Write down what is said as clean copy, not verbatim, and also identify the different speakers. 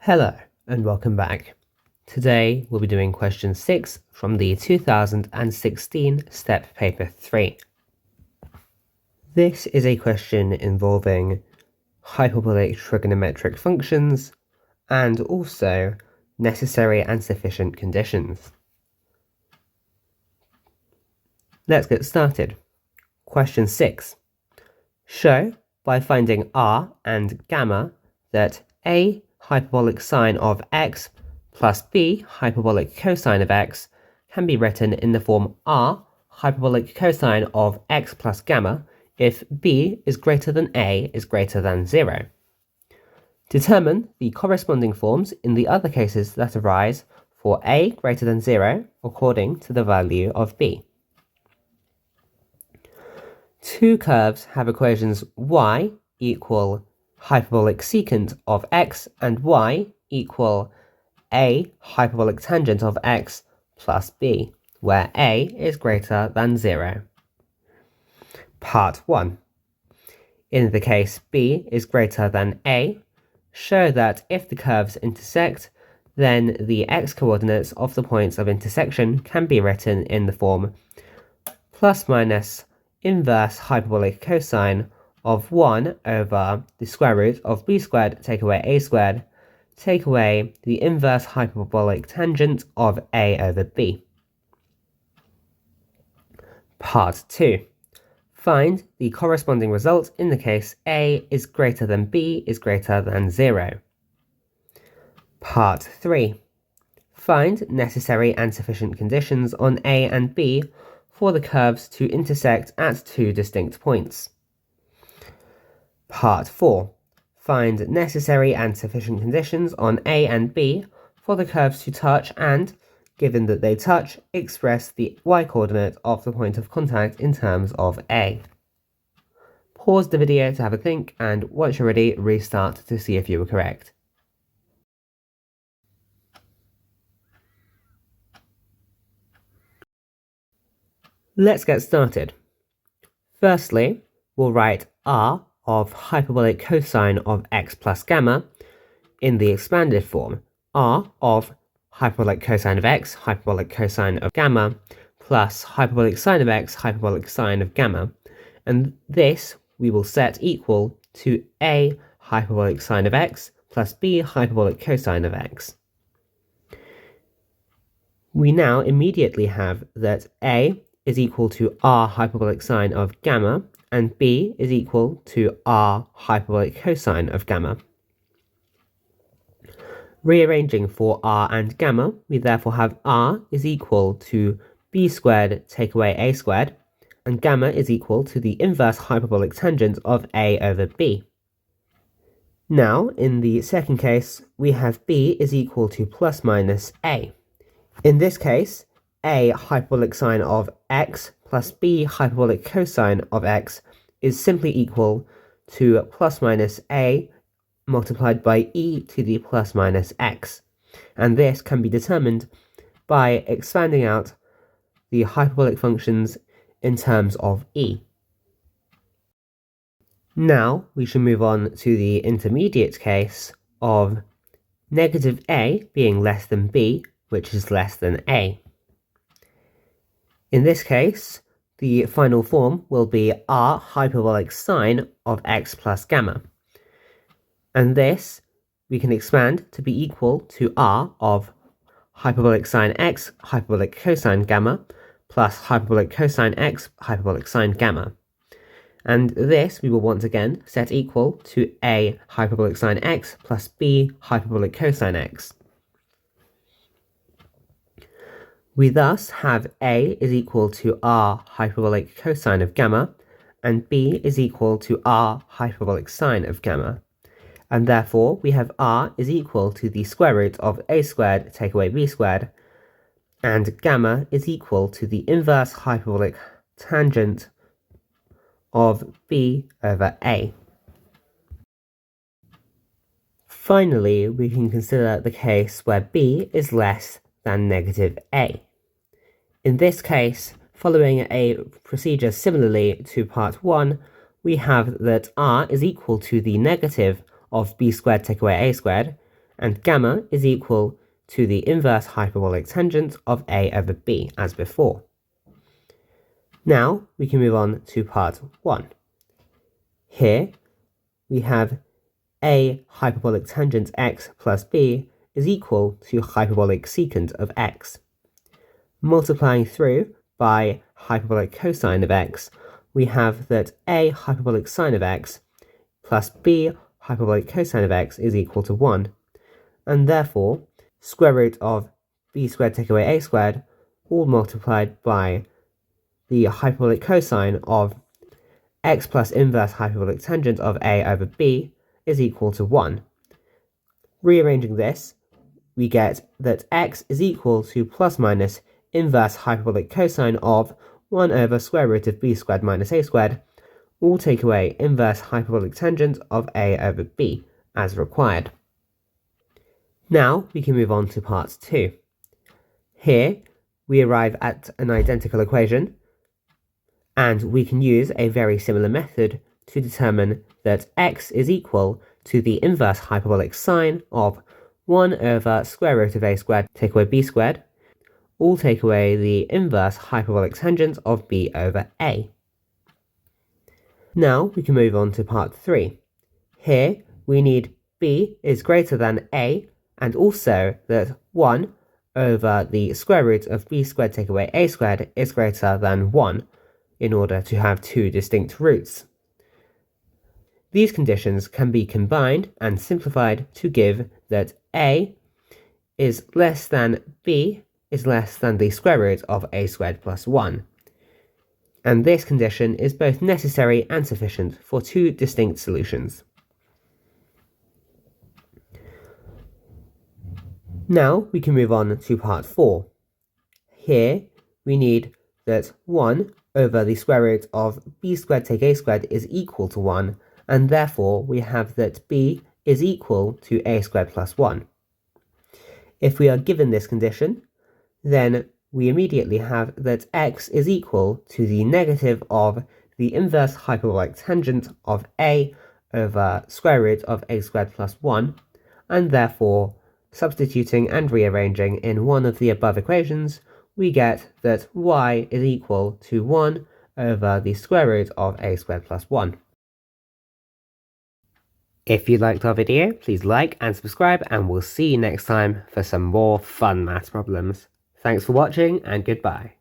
Speaker 1: Hello and welcome back. Today we'll be doing question 6 from the 2016 STEP paper 3. This is a question involving hyperbolic trigonometric functions and also necessary and sufficient conditions. Let's get started. Question 6. Show by finding r and gamma that a hyperbolic sine of x plus b hyperbolic cosine of x can be written in the form r hyperbolic cosine of x plus gamma if b is greater than a is greater than 0. Determine the corresponding forms in the other cases that arise for a greater than 0 according to the value of b. Two curves have equations y equal hyperbolic secant of x and y equal a hyperbolic tangent of x plus b, where a is greater than 0. Part 1. In the case b is greater than a, show that if the curves intersect, then the x-coordinates of the points of intersection can be written in the form plus minus inverse hyperbolic cosine of 1 over the square root of b squared take away a squared, take away the inverse hyperbolic tangent of a over b. Part 2. Find the corresponding result in the case a is greater than b is greater than 0. Part 3. Find necessary and sufficient conditions on a and b for the curves to intersect at two distinct points. Part 4. Find necessary and sufficient conditions on a and b for the curves to touch and, given that they touch, express the y-coordinate of the point of contact in terms of a. Pause the video to have a think, and once you're ready, restart to see if you were correct. Let's get started. Firstly, we'll write r of hyperbolic cosine of x plus gamma in the expanded form, r of hyperbolic cosine of x, hyperbolic cosine of gamma, plus hyperbolic sine of x, hyperbolic sine of gamma, and this we will set equal to a hyperbolic sine of x plus b hyperbolic cosine of x. We now immediately have that a is equal to r hyperbolic sine of gamma and b is equal to r hyperbolic cosine of gamma. Rearranging for r and gamma, we therefore have r is equal to b squared take away a squared, and gamma is equal to the inverse hyperbolic tangent of a over b. Now, in the second case, we have b is equal to plus minus a. In this case, a hyperbolic sine of x plus b hyperbolic cosine of x is simply equal to plus minus a multiplied by e to the plus minus x, and this can be determined by expanding out the hyperbolic functions in terms of e. Now we should move on to the intermediate case of negative a being less than b, which is less than a. In this case, the final form will be r hyperbolic sine of x plus gamma. And this we can expand to be equal to r of hyperbolic sine x hyperbolic cosine gamma plus hyperbolic cosine x hyperbolic sine gamma. And this we will once again set equal to a hyperbolic sine x plus b hyperbolic cosine x. We thus have a is equal to r hyperbolic cosine of gamma, and b is equal to r hyperbolic sine of gamma. And therefore, we have r is equal to the square root of a squared take away b squared, and gamma is equal to the inverse hyperbolic tangent of b over a. Finally, we can consider the case where b is less than negative a. In this case, following a procedure similarly to part 1, we have that r is equal to the negative of b squared take away a squared, and gamma is equal to the inverse hyperbolic tangent of a over b, as before. Now we can move on to part 1. Here we have a hyperbolic tangent x plus b is equal to hyperbolic secant of x. Multiplying through by hyperbolic cosine of x, we have that a hyperbolic sine of x plus b hyperbolic cosine of x is equal to 1, and therefore square root of b squared take away a squared, all multiplied by the hyperbolic cosine of x plus inverse hyperbolic tangent of a over b is equal to 1. Rearranging this, we get that x is equal to plus minus inverse hyperbolic cosine of 1 over square root of b squared minus a squared, all take away inverse hyperbolic tangent of a over b, as required. Now we can move on to part 2. Here we arrive at an identical equation, and we can use a very similar method to determine that x is equal to the inverse hyperbolic sine of 1 over square root of a squared take away b squared, all take away the inverse hyperbolic tangent of b over a. Now we can move on to part 3. Here we need b is greater than a, and also that 1 over the square root of b squared take away a squared is greater than 1, in order to have two distinct roots. These conditions can be combined and simplified to give that a is less than b is less than the square root of a squared plus 1. And this condition is both necessary and sufficient for two distinct solutions. Now we can move on to part 4. Here we need that 1 over the square root of b squared take a squared is equal to 1, and therefore we have that b is equal to a squared plus 1. If we are given this condition, then we immediately have that x is equal to the negative of the inverse hyperbolic tangent of a over square root of a squared plus 1, and therefore, substituting and rearranging in one of the above equations, we get that y is equal to 1 over the square root of a squared plus 1. If you liked our video, please like and subscribe, and we'll see you next time for some more fun maths problems. Thanks for watching, and goodbye.